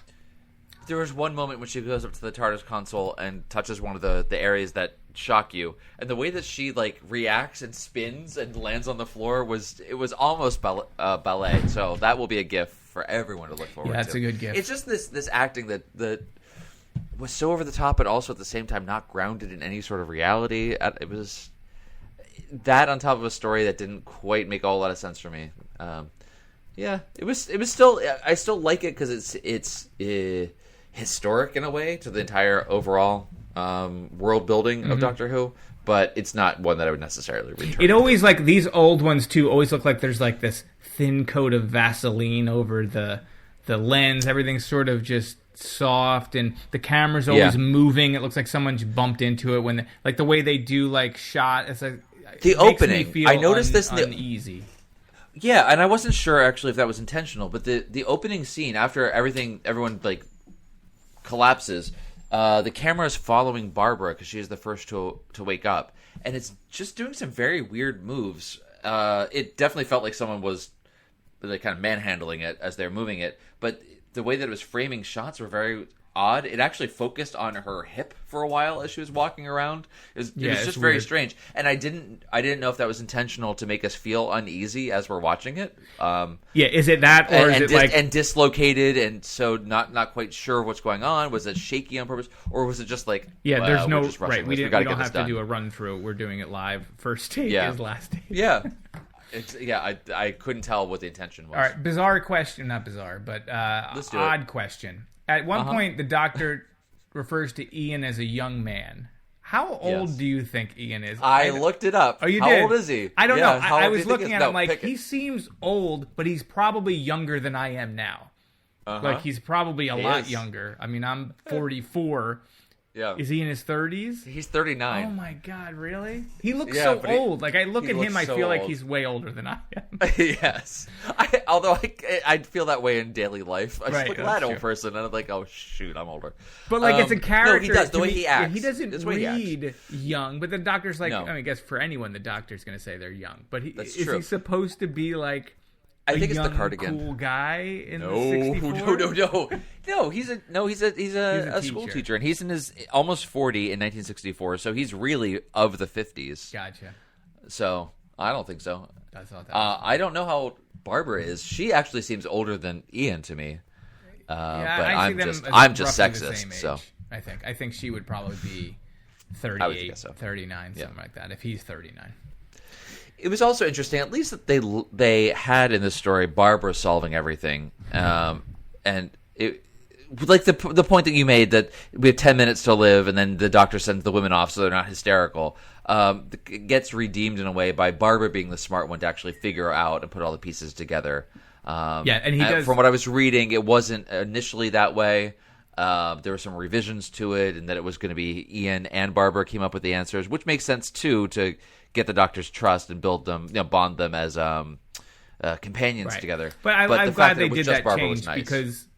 There was one moment when she goes up to the TARDIS console and touches one of the areas that shock you, and the way that she reacts and spins and lands on the floor was almost ballet. So that will be a gift for everyone to look forward to. Yeah, that's a good gift. It's just this acting that was so over the top, but also at the same time not grounded in any sort of reality. It was that on top of a story that didn't quite make a whole lot of sense for me. It was still. I still like it because it's historic in a way to the entire overall world building of Doctor Who, but it's not one that I would necessarily return. It always, these old ones too, always look like there's this thin coat of Vaseline over the lens. Everything's sort of just soft, and the camera's always moving. It looks like someone's bumped into it when the way they do shot. It's the it opening. makes me feel I noticed this uneasy. Yeah, and I wasn't sure actually if that was intentional, but the opening scene after everyone collapses, the camera is following Barbara because she is the first to wake up, and it's just doing some very weird moves. It definitely felt like someone was kind of manhandling it as they're moving it, but the way that it was framing shots were very odd. It actually focused on her hip for a while as she was walking around. It was just very weird. strange, and I didn't know if that was intentional to make us feel uneasy as we're watching it. Is it that, or is it and dislocated, and so not quite sure what's going on? Was it shaky on purpose, or was it just there's no just rushing right. We this. don't get have this to done. do a run through. We're doing it live. First take is last take. Yeah. I couldn't tell what the intention was. All right, bizarre question, not bizarre, but Let's do odd it. question. At one point, the Doctor refers to Ian as a young man. How old do you think Ian is? I looked it up. Oh, you How did? old is he? I don't know. I old do was you think looking he at is? him No, pick he it. seems old, but he's probably younger than I am now. He's probably a lot younger. I mean, I'm 44. Yeah. Is he in his 30s? He's 39. Oh my God, really? He looks Yeah, so but he- old. I look he at him, looks I so feel like old. he's way older than I am. Yes. Although I feel that way in daily life. I just Right, look at that's that old true. person and I'm like, oh shoot, I'm older. But it's a character. No, he does. The to way me, he acts. he doesn't That's the way he acts. read young. But the Doctor's No. I guess for anyone, the Doctor's going to say they're young. But That's is true. he supposed to be I think a it's the young, cardigan. cool guy in the 64? No. He's a school teacher. teacher, and he's in his almost 40 in 1964. So he's really of the 50s. Gotcha. So I don't think so. I thought that. I don't know how old Barbara is. She actually seems older than Ian to me. But I see them as I'm just roughly the sexist. same So age, I think she would probably be I 38, guess so. 39, something like that. If he's 39. it was also interesting, at least that they had in this story Barbara solving everything, and it. Like the point that you made that we have 10 minutes to live, and then the Doctor sends the women off so they're not hysterical. It gets redeemed in a way by Barbara being the smart one to actually figure out and put all the pieces together. And he does. From what I was reading, it wasn't initially that way. There were some revisions to it, and that it was going to be Ian and Barbara came up with the answers, which makes sense too to get the Doctor's trust and build them, bond them as companions together. But I'm the glad fact that they it was did just that Barbara was change nice. because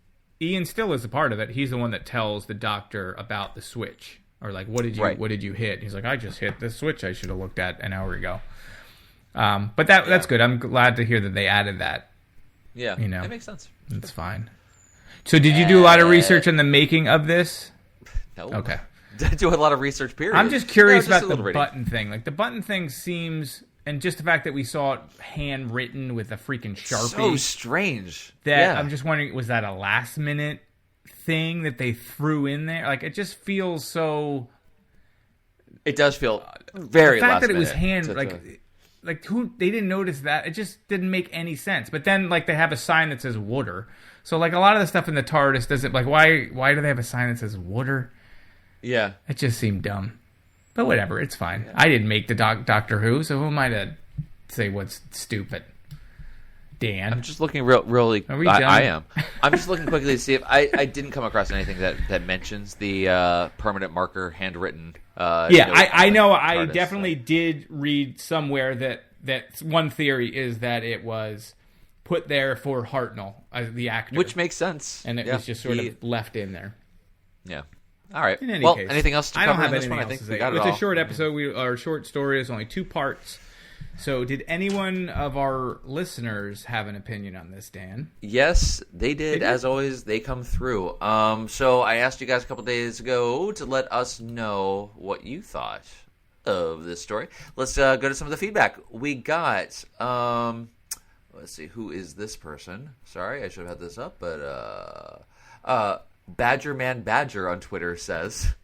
Ian still is a part of it. He's the one that tells the Doctor about the switch, or like, what did you hit? He's like, I just hit the switch I should have looked at an hour ago. But that's good. I'm glad to hear that they added that. Yeah, you know, it makes sense. It's fine. So did you do a lot of research on the making of this? No. Okay. I do a lot of research, period. I'm just curious just about the button thing. Like, the button thing seems, and just the fact that we saw it handwritten with a freaking Sharpie. So strange. That I'm just wondering, was that a last minute thing that they threw in there? Like, it just feels so... It does feel very the fact last that it was minute. like who, they didn't notice that. It just didn't make any sense. But then, like, they have a sign that says water. So, like, a lot of the stuff in the TARDIS doesn't, like, why do they have a sign that says water? Yeah. It just seemed dumb. But whatever, it's fine. Yeah. I didn't make the Doctor Who, so who am I to say what's stupid? Dan? I'm just looking really... Are we done? I am. I'm just looking quickly to see if... I didn't come across anything that mentions the permanent marker handwritten... I know. I definitely did read somewhere that one theory is that it was put there for Hartnell, the actor. Which makes sense. And it was just sort of left in there. Yeah. All right. In any case, anything else to cover? I don't have on this anything one? else to say. We got It's it a all. short episode. Our short story is only 2 parts. So, did anyone of our listeners have an opinion on this, Dan? Yes, they did. As always, they come through. So I asked you guys a couple days ago to let us know what you thought of this story. Let's go to some of the feedback. We got, let's see, who is this person? Sorry, I should have had this up, but Badger Man Badger on Twitter says,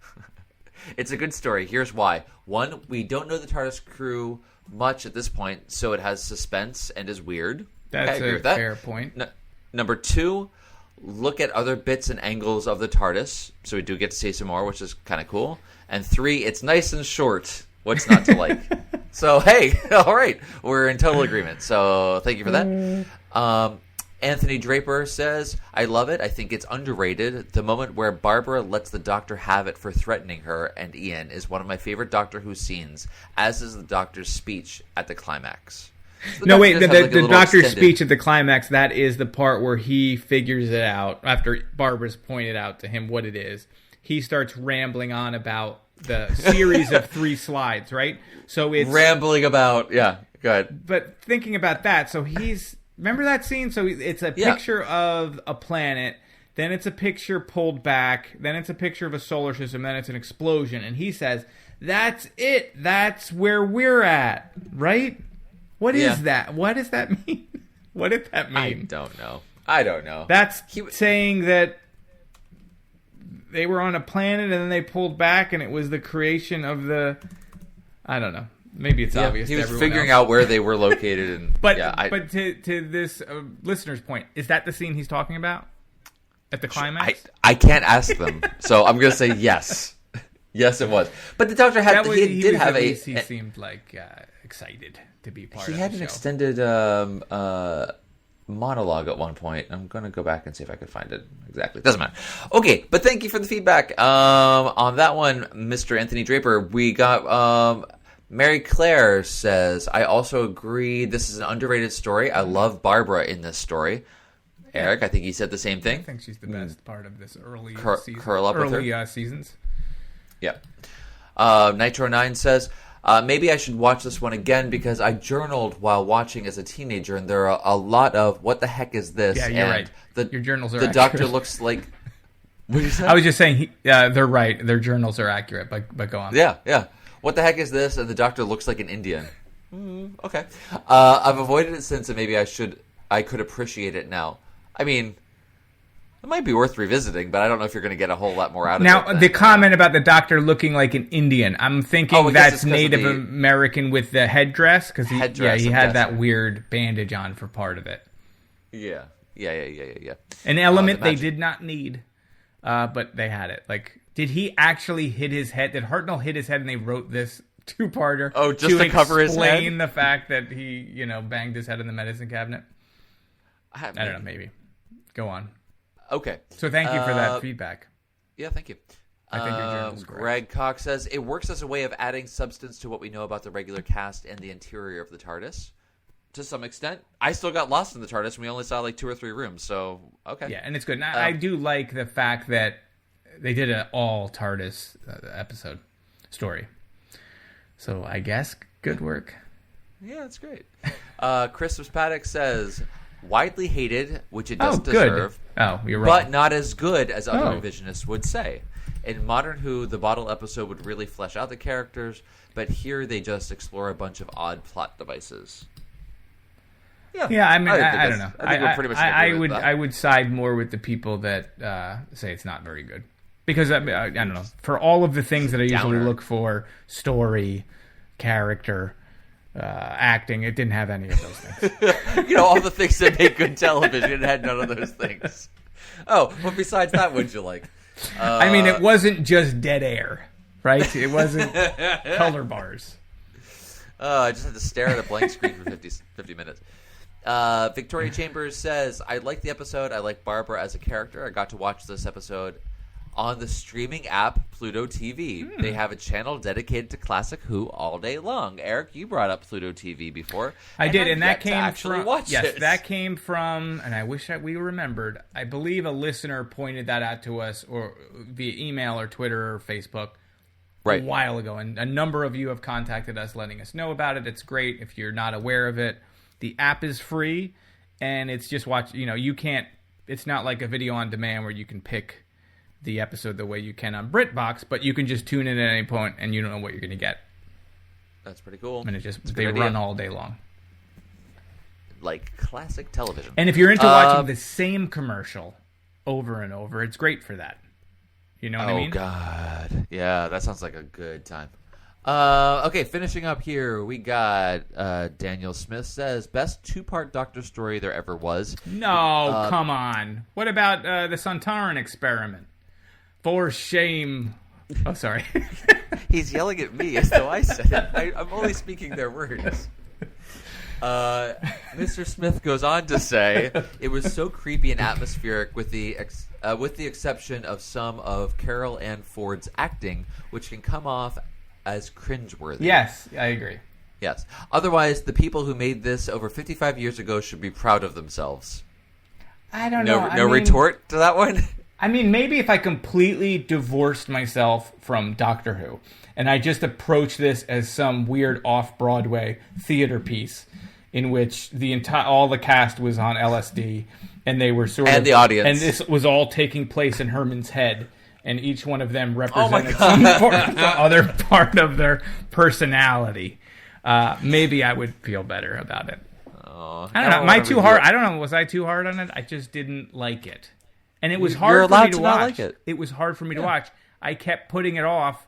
it's a good story. Here's why. 1, we don't know the TARDIS crew much at this point, so it has suspense and is weird. That's a fair point. Number 2, look at other bits and angles of the TARDIS, so we do get to see some more, which is kind of cool. And 3, it's nice and short. What's not to like? So, hey, all right, we're in total agreement. So, thank you for that. Anthony Draper says, I love it. I think it's underrated. The moment where Barbara lets the Doctor have it for threatening her and Ian is one of my favorite Doctor Who scenes, as is the Doctor's speech at the climax. So the Doctor's speech at the climax, that is the part where he figures it out after Barbara's pointed out to him what it is. He starts rambling on about the series of 3 slides, right? So it's rambling about, go ahead. But thinking about that, so remember that scene? So it's a picture of a planet, then it's a picture pulled back, then it's a picture of a solar system, then it's an explosion, and he says, that's it, that's where we're at, right? What is that? What does that mean? What did that mean? I don't know. That's saying that they were on a planet and then they pulled back and it was the creation of the... I don't know. Maybe it's obvious. He was figuring out where they were located, and but to this listener's point, is that the scene he's talking about at the climax? I can't ask them, so I'm going to say yes. Yes, it was. But the Doctor had he seemed like excited to be part of the show. He had an extended monologue at one point. I'm going to go back and see if I can find it exactly. Doesn't matter. Okay, but thank you for the feedback on that one, Mr. Anthony Draper. We got... Mary Claire says, I also agree this is an underrated story. I love Barbara in this story. Eric, I think he said the same thing. I think she's the best part of this early seasons. Yeah. Nitro9 says, maybe I should watch this one again because I journaled while watching as a teenager, and there are a lot of, what the heck is this? Yeah, you're right. Your journals are accurate. The Doctor looks like... What did you say? I was just saying, they're right. Their journals are accurate, but go on. Yeah. What the heck is this? And the Doctor looks like an Indian. Okay. I've avoided it since, and maybe I could appreciate it now. I mean, it might be worth revisiting, but I don't know if you're going to get a whole lot more out of it. Now, the comment about the Doctor looking like an Indian, I'm thinking that's Native American with the headdress, because he had that weird bandage on for part of it. Yeah. An element they did not need, but they had it. Like, did he actually hit his head? Did Hartnell hit his head and they wrote this 2-parter? Oh, just to cover his head? Explain the fact that he, banged his head in the medicine cabinet? I don't know, maybe. Go on. Okay. So thank you for that feedback. Yeah, thank you. I think your journal's correct. Greg Cox says, it works as a way of adding substance to what we know about the regular cast and the interior of the TARDIS. to some extent. I still got lost in the TARDIS, and we only saw like 2 or 3 rooms, so okay. Yeah, and it's good. And I do like the fact that they did an all TARDIS episode story. So I guess good work. Yeah, that's great. Christmas Paddock says, widely hated, which it does deserve. Oh, you're but wrong. not as good as other revisionists would say. In Modern Who, the bottle episode would really flesh out the characters, but here they just explore a bunch of odd plot devices. Yeah, I mean, I don't know. I think we're pretty much in agreement with that. I would side more with the people that say it's not very good. Because, I don't know, for all of the things that I usually look for, story, character, acting, it didn't have any of those things. All the things that make good television, it had none of those things. Oh, but besides that, what'd you like? I mean, it wasn't just dead air, right? It wasn't color bars. I just had to stare at a blank screen for 50 minutes. Victoria Chambers says, I like the episode. I like Barbara as a character. I got to watch this episode on the streaming app Pluto TV. They have a channel dedicated to classic Who all day long. Eric, you brought up Pluto TV before. I did, and that came from it. That came from, and I wish we remembered. I believe a listener pointed that out to us, or via email or Twitter or Facebook, a while ago. And a number of you have contacted us, letting us know about it. It's great if you're not aware of it. The app is free, and it's just watch. You can't. It's not like a video on demand where you can pick the episode the way you can on BritBox, but you can just tune in at any point and you don't know what you're going to get. That's pretty cool. And they run all day long. Like classic television. And if you're into watching the same commercial over and over, it's great for that. You know what I mean? Oh, God. Yeah, that sounds like a good time. Okay, finishing up here, we got Daniel Smith says, best 2-part Doctor story there ever was. No, come on. What about the Sontaran experiment? For shame. Oh, sorry. He's yelling at me as though I said it. I'm only speaking their words. Mr. Smith goes on to say, it was so creepy and atmospheric with the exception of some of Carol Ann Ford's acting, which can come off as cringeworthy. Yes, I agree. Yes. Otherwise, the people who made this over 55 years ago should be proud of themselves. I don't know. No retort to that one? I mean, maybe if I completely divorced myself from Doctor Who and I just approached this as some weird off-Broadway theater piece in which all the cast was on LSD and they were the audience. And this was all taking place in Herman's head. And each one of them represented some other part of their personality. Maybe I would feel better about it. I don't know. Am I too hard? I don't know. Was I too hard on it? I just didn't like it. And it was hard for me to watch. It was hard for me to watch. I kept putting it off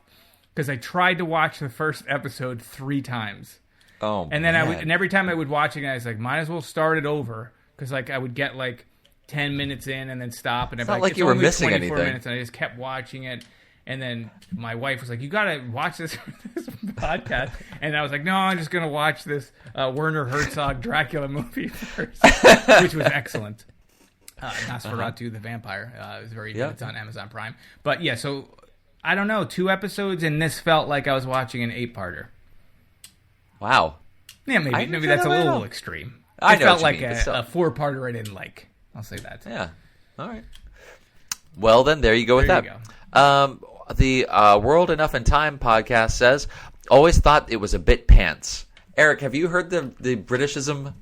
because I tried to watch the first episode 3 times. Oh, and then and every time I would watch it, I was like, might as well start it over because I would get 10 minutes in and then stop, and it's not like you were missing 24 anything. Minutes, and I just kept watching it. And then my wife was like, "You gotta watch this podcast," and I was like, "No, I'm just gonna watch this Werner Herzog Dracula movie first," which was excellent. Nosferatu the Vampire. It was very good. It's on Amazon Prime. But yeah, so I don't know, 2 episodes, and this felt like I was watching an 8-parter. Wow. Yeah, maybe that's a little extreme. I know it felt like mean, a 4-parter I didn't like. I'll say that. Yeah. All right. Well, then there you go with that. The World Enough in Time podcast says, always thought it was a bit pants. Eric, have you heard the Britishism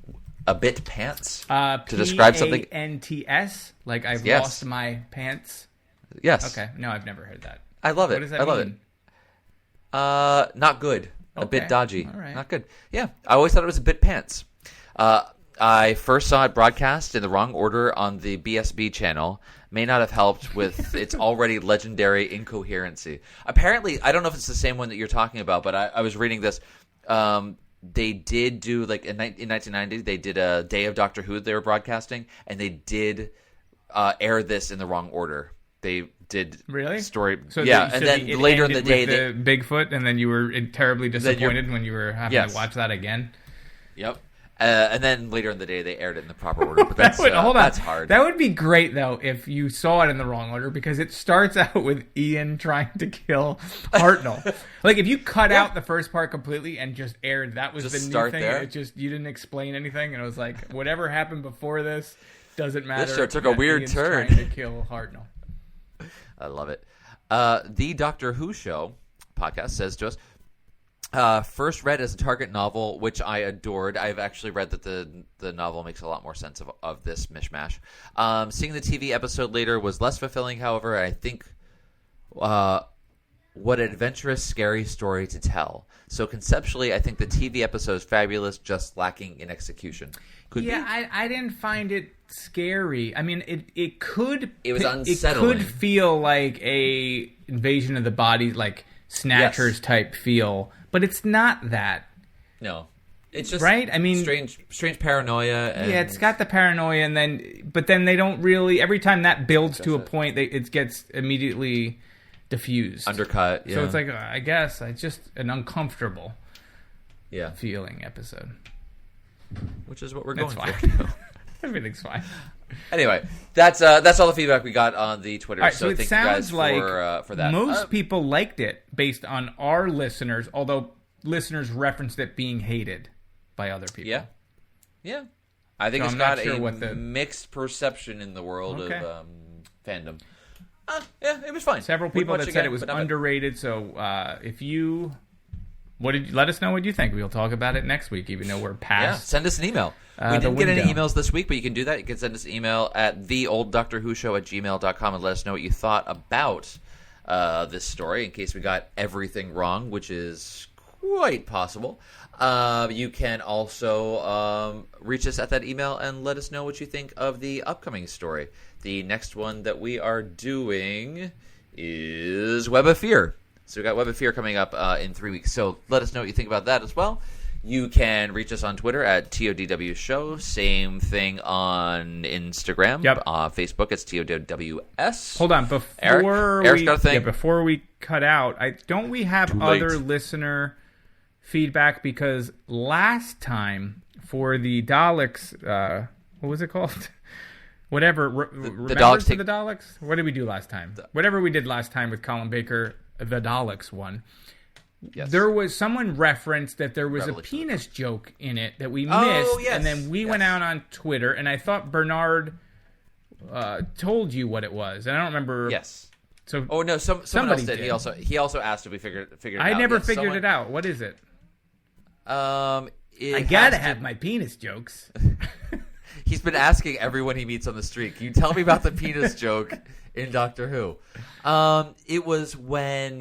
a bit pants to describe something? P-A-N-T-S? Like I've lost my pants? Yes. Okay. No, I've never heard that. I love it. What does that mean? Love it. Not good. Okay. A bit dodgy. All right. Not good. Yeah. I always thought it was a bit pants. I first saw it broadcast in the wrong order on the BSB channel. May not have helped with its already legendary incoherency. Apparently, I don't know if it's the same one that you're talking about, but I was reading this. They did do, like, in 1990, they did a Day of Doctor Who they were broadcasting, and they did air this in the wrong order. They did story. So and then later in the day, Bigfoot, and then you were terribly disappointed when you were having to watch that again. Yep. And then later in the day, they aired it in the proper order. But that's that's hard. That would be great, though, if you saw it in the wrong order, because it starts out with Ian trying to kill Hartnell. Like, if you cut out the first part completely and just aired, that was just the new thing. There. It just, you didn't explain anything, and it was like, whatever happened before this doesn't matter. This show took a weird Ian's turn. Trying to kill Hartnell. I love it. The Doctor Who Show podcast says to us, first read as a Target novel, which I adored. I've actually read that the novel makes a lot more sense of this mishmash. Seeing the TV episode later was less fulfilling, however. I think what an adventurous, scary story to tell. So conceptually, I think the TV episode is fabulous, just lacking in execution. I didn't find it scary. I mean, it could... It was unsettling. It could feel like a Invasion of the Body, like Snatchers type feel, but it's not that. No. It's just right? I mean, strange paranoia. And... Yeah, it's got the paranoia, but then they don't really... Every time that builds to a point, it gets immediately diffused. Undercut, yeah. So it's like, I guess, it's just an uncomfortable feeling episode. Which is what we're going for. Everything's fine. Anyway, that's all the feedback we got on the Twitter. Right, so it thank sounds you guys like for that. Most people liked it based on our listeners, although listeners referenced it being hated by other people. Yeah. I think it's got a mixed perception in the world of fandom. Yeah, it was fine. Several people that said it was underrated. So if you... let us know what you think. We'll talk about it next week, even though we're past. Yeah, send us an email. We didn't get any emails this week, but you can do that. You can send us an email at theolddoctorwhoshow@gmail.com and let us know what you thought about this story, in case we got everything wrong, which is quite possible. You can also reach us at that email and let us know what you think of the upcoming story. The next one that we are doing is Web of Fear. So we got Web of Fear coming up in 3 weeks. So let us know what you think about that as well. You can reach us on Twitter at TODW Show. Same thing on Instagram. Yep. Facebook, it's TODWS. Hold on. Eric's got a thing. Before we cut out, don't we have other listener feedback? Because last time for the Daleks, what was it called? Whatever. The dogs take the Daleks? What did we do last time? Whatever we did last time with Colin Baker, the Daleks one. Yes. There was someone referenced that there was a penis joke in it that we missed, and then we went out on Twitter, and I thought Bernard told you what it was, and I don't remember. Yes. So someone else did. He also asked if we figured it out. I never figured it out. What is it? I gotta have my penis jokes. He's been asking everyone he meets on the street, can you tell me about the penis joke in Doctor Who? It was when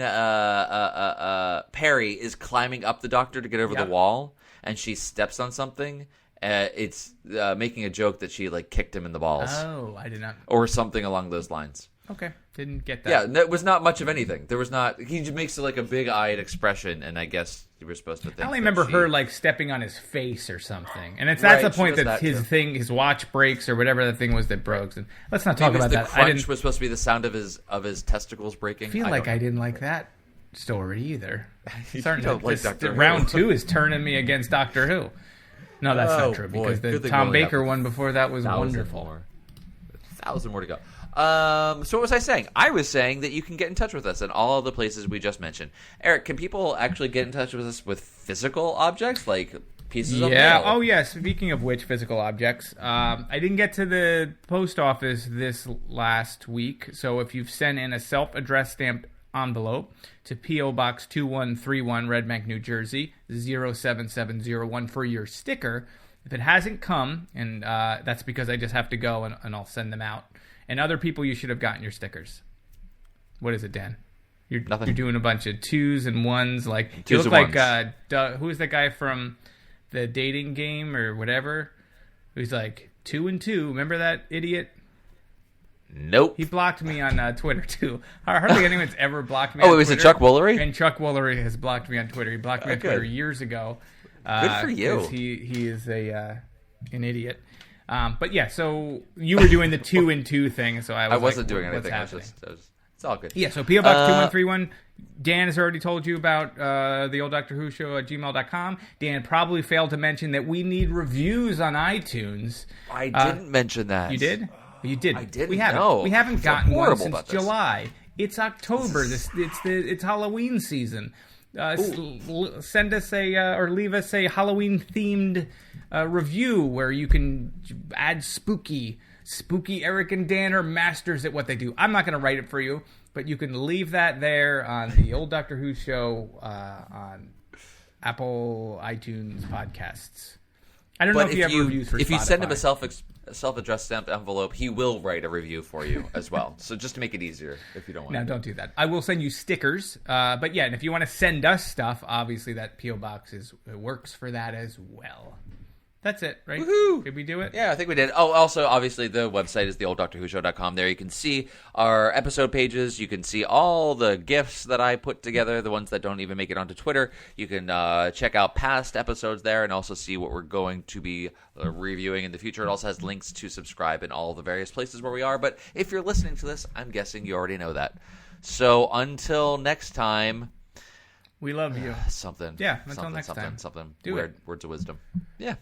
Perry is climbing up the Doctor to get over the wall, and she steps on something. It's making a joke that she kicked him in the balls. Oh, I did not. Or something along those lines. Okay, didn't get that. Yeah, it was not much of anything. There was not. He just makes a big-eyed expression, and I guess you were supposed to think. I only remember her stepping on his face or something, and that's the point that his watch breaks or whatever the thing was that broke. And let's not talk about that. The crunch was supposed to be the sound of his testicles breaking. I feel like I didn't like that story either. Doctor round 2 is turning me against Doctor Who. No, that's not true, because the Tom Baker one before that was wonderful. 1,000 more to go. So what was I saying? I was saying that you can get in touch with us in all of the places we just mentioned. Eric, can people actually get in touch with us with physical objects, like pieces of mail? Yeah. Oh, yeah. Speaking of which, physical objects. I didn't get to the post office this last week, so if you've sent in a self-addressed stamped envelope to P.O. Box 2131, Red Bank, New Jersey, 07701 for your sticker, if it hasn't come, and that's because I just have to go and I'll send them out. And other people, you should have gotten your stickers. What is it, Dan? You're doing a bunch of 2s and 1s. You look like who is that guy from the dating game or whatever? Who's 2 and 2. Remember that idiot? Nope. He blocked me on Twitter too. Hardly anyone's ever blocked me. Oh, it was Chuck Woolery? And Chuck Woolery has blocked me on Twitter. He blocked me on Twitter years ago. Good for you. He is an idiot. But yeah, so you were doing the 2 and 2 thing, so I wasn't doing anything. I was It's all good. Yeah, so P.O. Box 2131. Dan has already told you about the old Doctor Who show at gmail.com. Dan probably failed to mention that we need reviews on iTunes. I didn't mention that. You did? You did. I didn't. We haven't. No. We haven't gotten one since about this. July. It's October. It's Halloween season. Send us or leave us a Halloween themed review where you can add spooky Eric and Dan are masters at what they do. I'm not going to write it for you, but you can leave that there on the old Doctor Who show on Apple iTunes podcasts. I don't know if you have reviews for Spotify. If you send him a self-addressed stamped envelope, he will write a review for you as well. So just to make it easier, if you don't want. No, don't do that. I will send you stickers. But yeah, and if you want to send us stuff, obviously that P.O. Box works for that as well. That's it, right? Woohoo! Did we do it? Yeah, I think we did. Oh, also, obviously, the website is theolddoctorwhoshow.com. There you can see our episode pages. You can see all the GIFs that I put together, the ones that don't even make it onto Twitter. You can check out past episodes there and also see what we're going to be reviewing in the future. It also has links to subscribe in all the various places where we are. But if you're listening to this, I'm guessing you already know that. So until next time... We love you. Something. Yeah, until next time. Something. Words of wisdom. Yeah.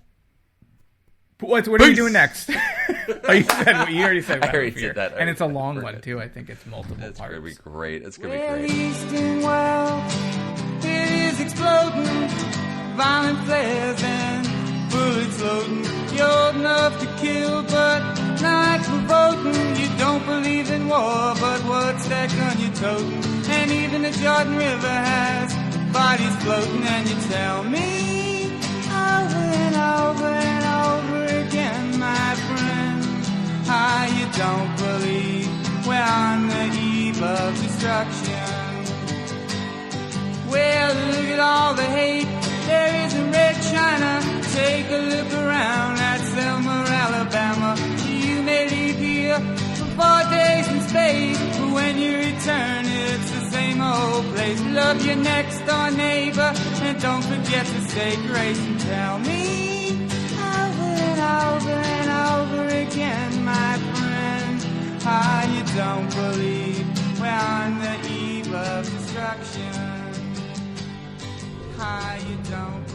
What are you doing next? You already said. I already did that. And it's a long one too. I think it's multiple parts. It's gonna be great. It's gonna be great. Eastern world, it is exploding, violent flares and bullets loading. You're old enough to kill, but not for voting. You don't believe in war, but what's that gun you're toting? And even the Jordan River has bodies floating, and you tell me over and over and over again, my friend, how you don't believe we're on the eve of destruction. Well, look at all the hate there is in Red China. Take a look around at Selma, Alabama. You may leave here for 4 days in space, but when you return, it's the same old place. Love your next door neighbor, and don't forget to say grace. And tell me over and over and over again, my friend, how you don't believe we're on the eve of destruction. How you don't